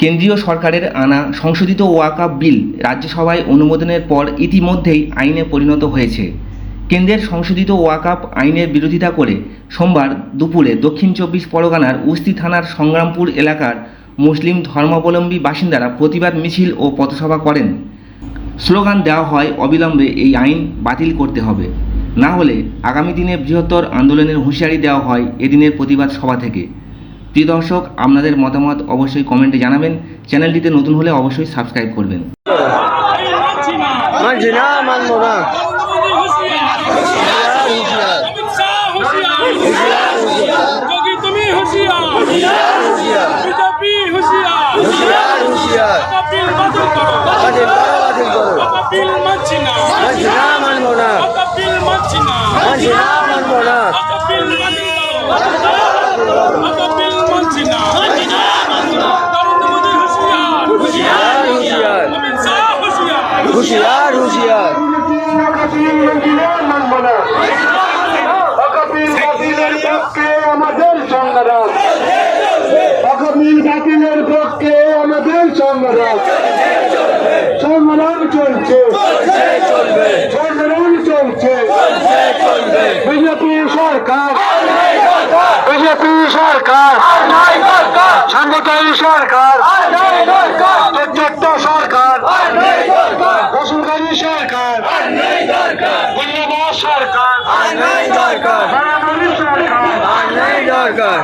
কেন্দ্রীয় সরকারের আনা সংশোধিত ওয়াকফ বিল রাজ্যসভায় অনুমোদনের পর ইতিমধ্যেই আইনে পরিণত হয়েছে। কেন্দ্রের সংশোধিত ওয়াকফ আইনের বিরোধিতা করে সোমবার দুপুরে দক্ষিণ চব্বিশ পরগনার উস্তি থানার সংগ্রামপুর এলাকার মুসলিম ধর্মাবলম্বী বাসিন্দারা প্রতিবাদ মিছিল ও পথসভা করেন। স্লোগান দেওয়া হয়, অবিলম্বে এই আইন বাতিল করতে হবে, না হলে আগামী দিনে বৃহত্তর আন্দোলনের হুঁশিয়ারি দেওয়া হয় এদিনের প্রতিবাদ সভা থেকে। প্রিয় দর্শক, আপনাদের মতামত অবশ্যই কমেন্টে জানাবেন। চ্যানেলটিতে নতুন হলে অবশ্যই সাবস্ক্রাইব করবেন। হুশিয়ার হুশিয়ার আমাদের সংগ্রাম, বাতিলের পক্ষে আমাদের সংগ্রাম, সংগ্রাম চলছে, সংগ্রাম চলছে। বিজেপি সরকার, বিজেপি সরকার, সাংগঠনিক সরকার, প্রত্যেক সরকার, বসুকারী সরকার, সরকার, সরকার,